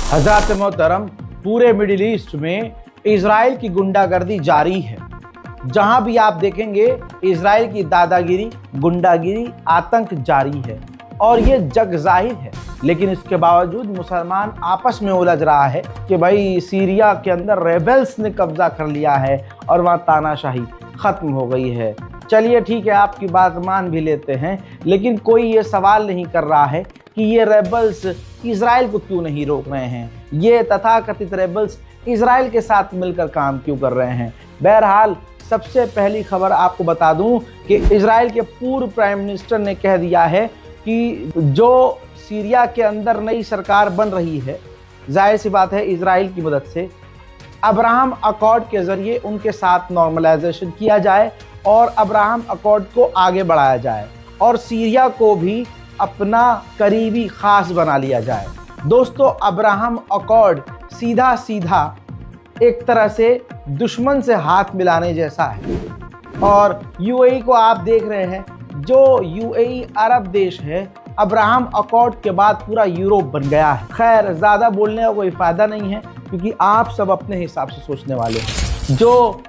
हज़रात मोहतरम, पूरे middle east में इजराइल की गुंडागर्दी जारी है। जहां भी आप देखेंगे इजराइल की दादागिरी, गुंडागिरी, आतंक जारी है और ये जग जाहिर है। लेकिन इसके बावजूद मुसलमान आपस में उलझ रहा है कि भाई सीरिया के अंदर रेबल्स ने कब्जा कर लिया है और वहाँ तानाशाही खत्म हो गई है। चलिए ठीक है, आपकी बात मान भी लेते हैं, लेकिन कोई ये सवाल नहीं कर रहा है कि ये रेबल्स इजराइल को क्यों नहीं रोक रहे हैं, ये तथाकथित रेबल्स इजराइल के साथ मिलकर काम क्यों कर रहे हैं। बहरहाल सबसे पहली खबर आपको बता दूं कि इजराइल के पूर्व प्राइम मिनिस्टर ने कह दिया है कि जो सीरिया के अंदर नई सरकार बन रही है, जाहिर सी बात है इजराइल की मदद से, अब्राहम अकॉर्ड के जरिए उनके साथ नॉर्मलाइजेशन किया जाए और अब्राहम अकॉर्ड को आगे बढ़ाया जाए और सीरिया को भी अपना करीबी खास बना लिया जाए। दोस्तों, अब्राहम अकॉर्ड सीधा सीधा एक तरह से दुश्मन से हाथ मिलाने जैसा है। और यूएई को आप देख रहे हैं, जो यूएई अरब देश है, अब्राहम अकॉर्ड के बाद पूरा यूरोप बन गया है। खैर, ज़्यादा बोलने का कोई फ़ायदा नहीं है क्योंकि आप सब अपने हिसाब से सोचने वाले हैं। जो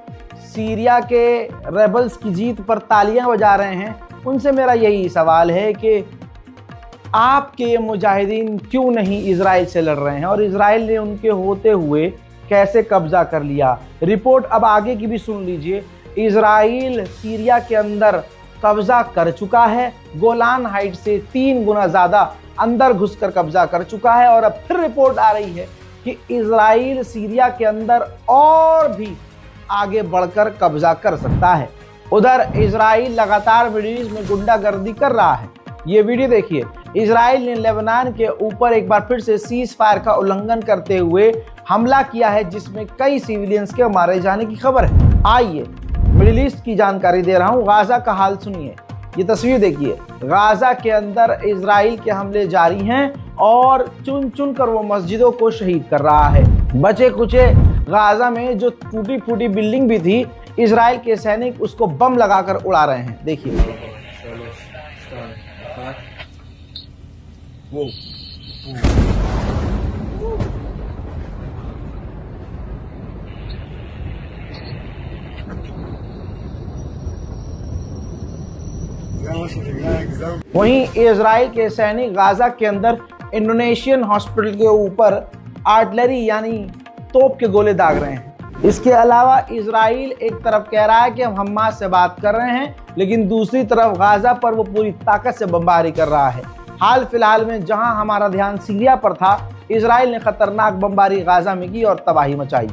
सीरिया के रेबल्स की जीत पर तालियां बजा रहे हैं, उनसे मेरा यही सवाल है कि आपके ये मुजाहिदीन क्यों नहीं इजराइल से लड़ रहे हैं और इजराइल ने उनके होते हुए कैसे कब्जा कर लिया। रिपोर्ट अब आगे की भी सुन लीजिए। इजराइल सीरिया के अंदर कब्जा कर चुका है, गोलान हाइट से 3 गुना ज़्यादा अंदर घुसकर कब्जा कर चुका है और अब फिर रिपोर्ट आ रही है कि इजराइल सीरिया के अंदर और भी आगे बढ़कर कब्जा कर सकता है। उधर इजराइल लगातार मिडिल ईस्ट में गुंडागर्दी कर रहा है। ये वीडियो देखिए। इजराइल ने लेबनान के ऊपर एक बार फिर से सीज फायर का उल्लंघन करते हुए हमला किया है, जिसमें कई सिविलियंस के मारे जाने की खबर है। आइए मिडिल ईस्ट की जानकारी दे रहा हूँ। गाजा का हाल सुनिए, ये तस्वीर देखिए। गाजा के अंदर इजराइल के हमले जारी हैं और चुन चुन कर वो मस्जिदों को शहीद कर रहा है। बचे कुचे गाजा में जो टूटी फूटी बिल्डिंग भी थी, इजराइल के सैनिक उसको बम लगाकर उड़ा रहे हैं। देखिए वो वहीं इजराइल के सैनिक गाजा के अंदर इंडोनेशियन हॉस्पिटल के ऊपर आर्टिलरी यानी तोप के गोले दाग रहे हैं। इसके अलावा इजराइल एक तरफ कह रहा है कि हम हमास से बात कर रहे हैं, लेकिन दूसरी तरफ गाजा पर वो पूरी ताकत से बमबारी कर रहा है। हाल फिलहाल में जहां हमारा ध्यान सीरिया पर था, इजराइल ने खतरनाक बमबारी गाजा में की और तबाही मचाई।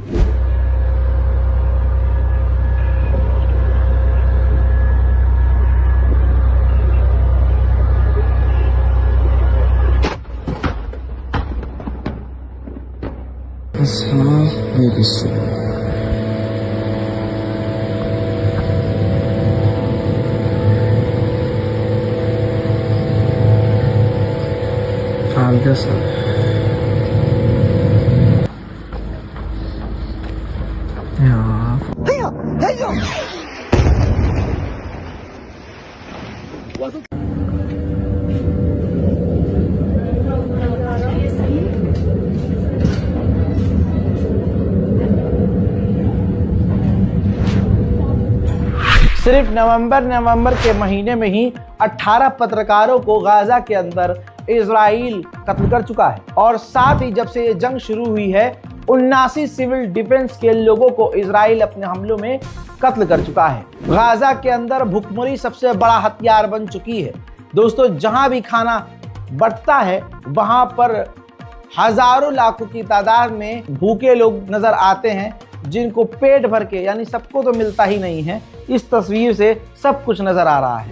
सिर्फ नवंबर के महीने में ही 18 पत्रकारों को गाजा के अंदर इजराइल कत्ल कर चुका है और साथ ही जब से ये जंग शुरू हुई है, 79 सिविल डिफेंस के लोगों को इजराइल अपने हमलों में कत्ल कर चुका है। गाजा के अंदर भुखमरी सबसे बड़ा हथियार बन चुकी है। दोस्तों, जहां भी खाना बंटता है वहां पर हजारों लाखों की तादाद में भूखे लोग नजर आते हैं, जिनको पेट भर के, यानी सबको तो मिलता ही नहीं है। इस तस्वीर से सब कुछ नजर आ रहा है।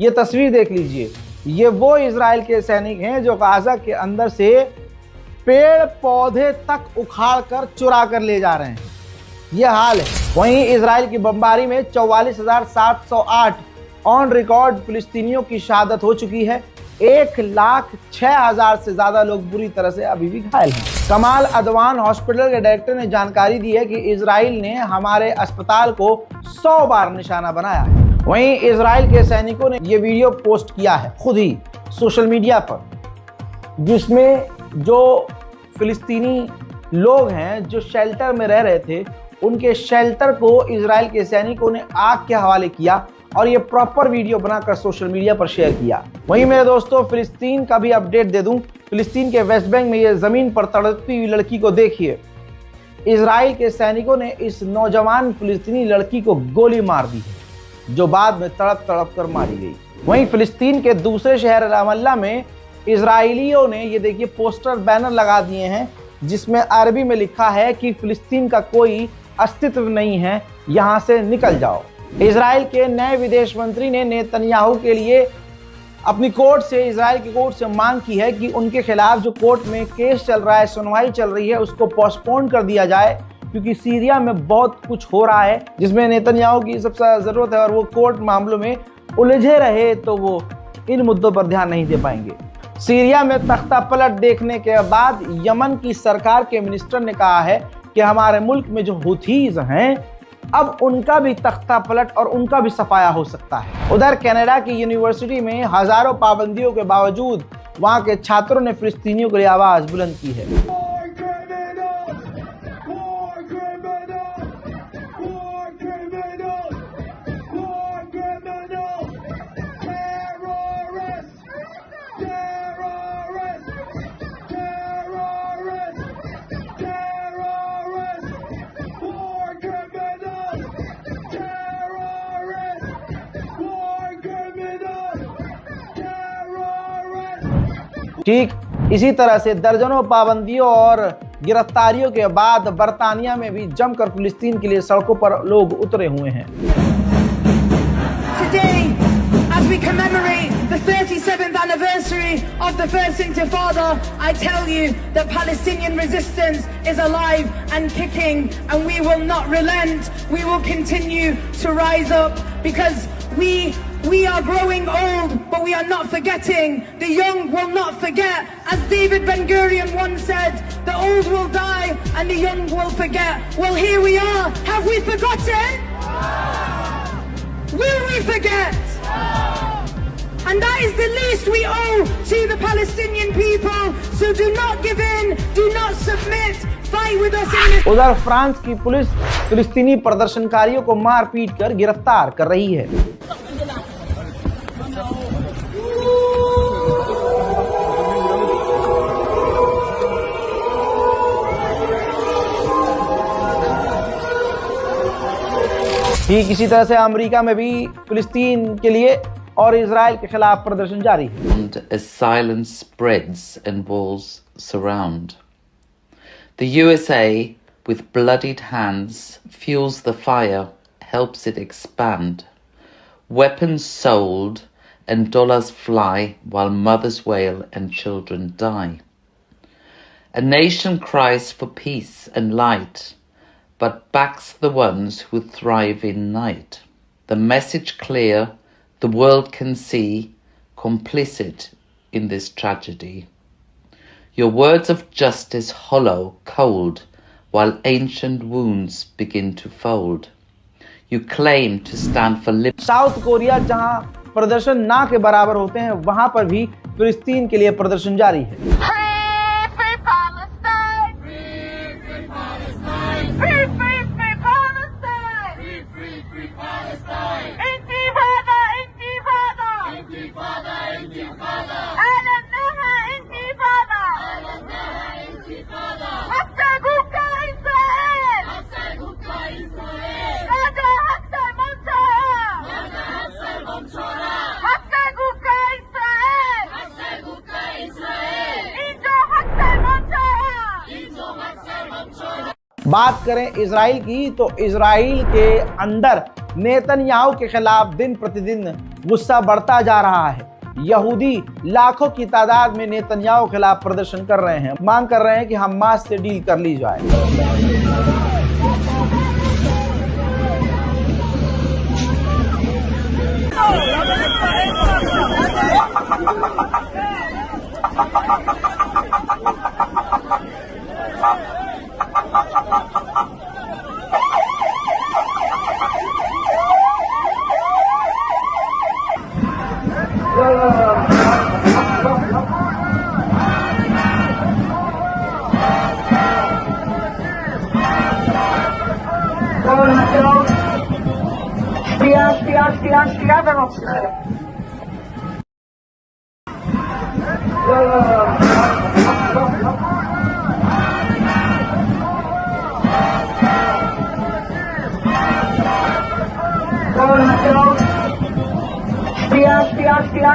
ये तस्वीर देख लीजिए। ये वो इजराइल के सैनिक हैं जो गाजा के अंदर से पेड़ पौधे तक उखाड़ कर चुरा कर ले जा रहे हैं। ये हाल है। वहीं इजराइल की बमबारी में 44,708 ऑन रिकॉर्ड फिलिस्तीनियों की शहादत हो चुकी है। 1,06,000 से ज्यादा लोग बुरी तरह से अभी भी घायल हैं। कमाल अदवान हॉस्पिटल के डायरेक्टर ने जानकारी दी है कि इजराइल ने हमारे अस्पताल को 100 बार निशाना बनाया है। वहीं इजराइल के सैनिकों ने यह वीडियो पोस्ट किया है खुद ही सोशल मीडिया पर, जिसमें जो फिलिस्तीनी लोग हैं जो शेल्टर में रह रहे थे, उनके शेल्टर को इजराइल के सैनिकों ने आग के हवाले किया और ये प्रॉपर वीडियो बनाकर सोशल मीडिया पर शेयर किया। वहीं मेरे दोस्तों, फिलिस्तीन का भी अपडेट दे दूं। फिलिस्तीन के वेस्ट बैंक में ये जमीन पर तड़पती हुई लड़की को देखिए। इजराइल के सैनिकों ने इस नौजवान फिलिस्तीनी लड़की को गोली मार दी है, जो बाद में तड़प तड़प कर मारी गई। वहीं फिलिस्तीन के दूसरे शहर रामल्ला में इजराइलियों ने ये देखिए पोस्टर बैनर लगा दिए हैं, जिसमें अरबी में लिखा है कि फिलिस्तीन का कोई अस्तित्व नहीं है, यहां से निकल जाओ। इजराइल के नए विदेश मंत्री ने नेतन्याहू के लिए अपनी कोर्ट से, इजराइल की कोर्ट से मांग की है कि उनके खिलाफ जो कोर्ट में केस चल रहा है, सुनवाई चल रही है, उसको पोस्टपोन कर दिया जाए, क्योंकि सीरिया में बहुत कुछ हो रहा है जिसमें नेतन्याहू की सबसे ज़रूरत है और वो कोर्ट मामलों में उलझे रहे तो वो इन मुद्दों पर ध्यान नहीं दे पाएंगे। सीरिया में तख्ता पलट देखने के बाद यमन की सरकार के मिनिस्टर ने कहा है कि हमारे मुल्क में जो हुथीज हैं, अब उनका भी तख्ता पलट और उनका भी सफाया हो सकता है। उधर कनाडा की यूनिवर्सिटी में हजारों पाबंदियों के बावजूद वहां के छात्रों ने फिलिस्तीनियों के लिए आवाज बुलंद की है। ठीक इसी तरह से दर्जनों पाबंदियों और गिरफ्तारियों के बाद बर्तानिया में भी जमकर फिलिस्तीन के लिए सड़कों पर लोग उतरे हुए हैं। Today, as we commemorate the 37th anniversary of the First Intifada, I tell you that Palestinian resistance is alive and kicking, and we will not relent. We will continue to rise up because we are growing old, but we are not forgetting. The young will not forget. As David Ben-Gurion once said, the old will die and the young will forget. Well, here we are. Have we forgotten? Will we forget? And that is the least we owe to the Palestinian people. So do not give in, do not submit. Fight with us in this. उधर France की police फिलिस्तीनी प्रदर्शनकारियों को मार पीट कर गिरफ्तार कर रही है। ठीक इसी तरह से अमेरिका में भी फिलिस्तीन के लिए और इजराइल के खिलाफ प्रदर्शन जारी है। As silence spreads and walls surround, the USA, with bloodied hands, fuels the fire, helps it expand. Weapons sold and dollars fly while mothers wail and children die. A nation cries for peace and light, but backs the ones who thrive in night. The message clear, the world can see, complicit in this tragedy. Your words of justice hollow, cold, while ancient wounds begin to fold. You claim to stand for liberty. South Korea जहां प्रदर्शन ना के बराबर होते हैं, वहां पर भी फिलिस्तीन के लिए प्रदर्शन जारी है। बात करें इजराइल की तो इजराइल के अंदर नेतन्याहू के खिलाफ दिन प्रतिदिन गुस्सा बढ़ता जा रहा है। यहूदी लाखों की तादाद में नेतन्याहू के खिलाफ प्रदर्शन कर रहे हैं, मांग कर रहे हैं कि हमास से डील कर ली जाए। שנייה וממשיכים.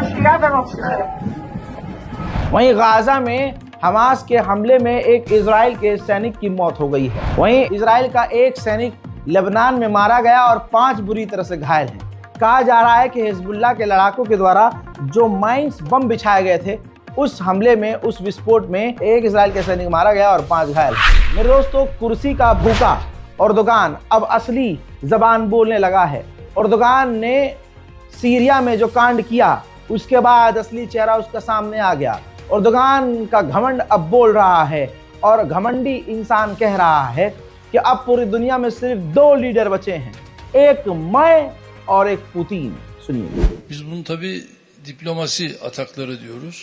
שנייה וממשיכים. वहीं गाजा में हमास के हमले में एक इजराइल के सैनिक की मौत हो गई है। वहीं इजराइल का एक सैनिक लेबनान में मारा गया और 5 बुरी तरह से घायल हैं। कहा जा रहा है कि हिजबुल्लाह के लड़ाकों के द्वारा जो माइंस बम बिछाए गए थे, उस हमले में, उस विस्फोट में एक इजराइल के सैनिक मारा गया और 5 घायल। मेरे दोस्तों, कुर्सी का भूखा एर्दोगान अब असली जबान बोलने लगा है। एर्दोगान ने सीरिया में जो कांड किया, उसके बाद असली चेहरा उसका सामने आ गया। एर्दोगान का घमंड अब बोल रहा है और घमंडी इंसान कह रहा है कि अब पूरी दुनिया में सिर्फ 2 लीडर बचे हैं, एक मैं और एक पुतिन। सुनिए। Biz bunu tabii diplomasi atakları diyoruz.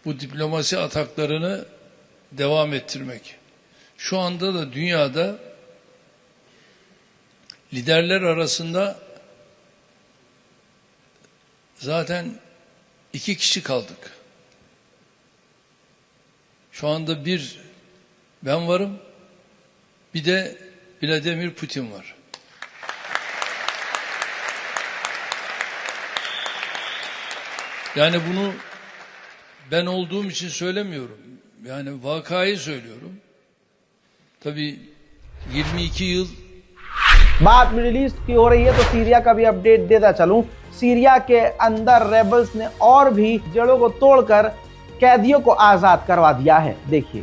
Bu diplomasi ataklarını devam ettirmek. Şu anda da dünyada liderler arasında zaten 2 kişi kaldık. Şu anda bir ben varım, bir de Vladimir Putin var. Yani bunu ben olduğum için söylemiyorum. Yani vakayı söylüyorum. Tabii 22 yıl. बात middle east की हो रही है तो Syria का भी update देता चलूं। सीरिया के अंदर रेबल्स ने और भी जड़ों को तोड़कर कैदियों को आजाद करवा दिया है। देखिए।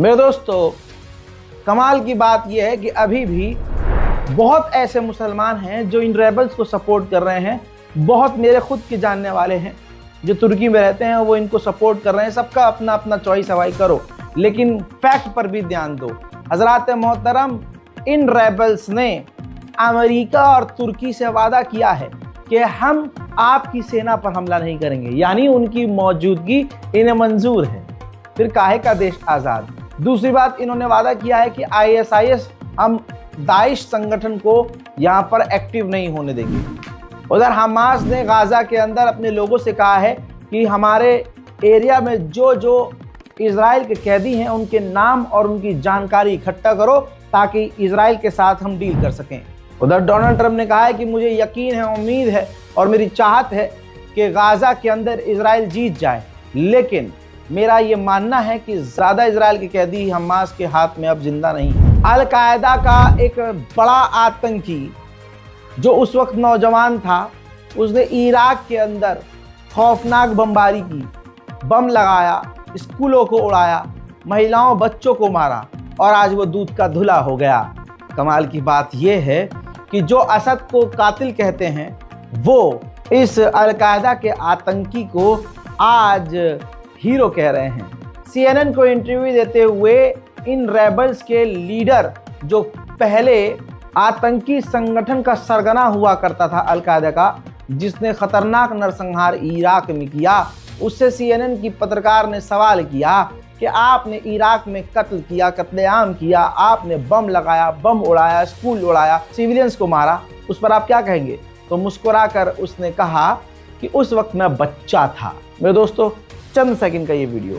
मेरे दोस्तों, कमाल की बात यह है कि अभी भी बहुत ऐसे मुसलमान हैं जो इन रेबल्स को सपोर्ट कर रहे हैं। बहुत मेरे खुद के जानने वाले हैं जो तुर्की में रहते हैं, वो इनको सपोर्ट कर रहे हैं। सबका अपना अपना चॉइस हवाई करो, लेकिन फैक्ट पर भी ध्यान दो। हजरात मोहतरम, इन रेबल्स ने अमेरिका और तुर्की से वादा किया है कि हम आपकी सेना पर हमला नहीं करेंगे, यानी उनकी मौजूदगी इन्हें मंजूर है। फिर काहे का देश आज़ाद। दूसरी बात, इन्होंने वादा किया है कि ISIS, हम दाइश संगठन को यहाँ पर एक्टिव नहीं होने देंगे। उधर हमास ने गाजा के अंदर अपने लोगों से कहा है कि हमारे एरिया में जो जो इजराइल के कैदी हैं, उनके नाम और उनकी जानकारी इकट्ठा करो ताकि इजराइल के साथ हम डील कर सकें। उधर डोनाल्ड ट्रंप ने कहा है कि मुझे यकीन है, उम्मीद है और मेरी चाहत है कि गाजा के अंदर इजराइल जीत जाए, लेकिन मेरा ये मानना है कि ज़्यादा इजराइल के कैदी हमास के हाथ में अब जिंदा नहीं है। अल कायदा का एक बड़ा आतंकी जो उस वक्त नौजवान था, उसने इराक के अंदर खौफनाक बमबारी की, बम लगाया, स्कूलों को उड़ाया, महिलाओं बच्चों को मारा और आज वो दूध का धुला हो गया। कमाल की बात यह है कि जो असद को कातिल कहते हैं वो इस अलकायदा के आतंकी को आज हीरो कह रहे हैं। CNN को इंटरव्यू देते हुए इन रेबल्स के लीडर, जो पहले आतंकी संगठन का सरगना हुआ करता था अलकायदा का, जिसने खतरनाक नरसंहार इराक में किया, उससे CNN की पत्रकार ने सवाल किया कि आपने इराक में कत्ल किया, कत्लेआम किया, आपने बम लगाया, बम उड़ाया, स्कूल उड़ाया, सिविलियंस को मारा, उस पर आप क्या कहेंगे? तो मुस्कुराकर उसने कहा कि उस वक्त मैं बच्चा था। मेरे दोस्तों, चंद सेकंड का ये वीडियो।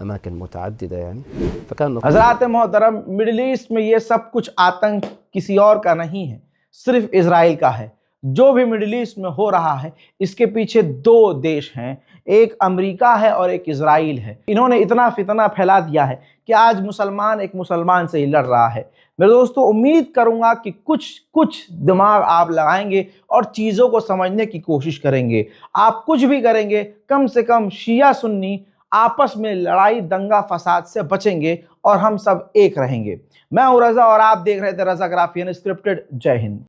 अमाकिन मुतअद्दिदा यानी फकान। हज़रात मोहतरम, मिडिल ईस्ट में ये सब कुछ आतंक किसी और का नहीं है, सिर्फ इजराइल का है। जो भी मिडिल ईस्ट में हो रहा है इसके पीछे दो देश हैं, एक अमेरिका है और एक इजराइल है। इन्होंने इतना फितना फैला दिया है कि आज मुसलमान एक मुसलमान से ही लड़ रहा है। मेरे दोस्तों, उम्मीद करूंगा कि कुछ दिमाग आप लगाएंगे और चीज़ों को समझने की कोशिश करेंगे। आप कुछ भी करेंगे, कम से कम शिया सुन्नी आपस में लड़ाई दंगा फसाद से बचेंगे और हम सब एक रहेंगे। मैं हूं रजा और आप देख रहे थे रजा ग्राफी अनस्क्रिप्टेड। जय हिंद।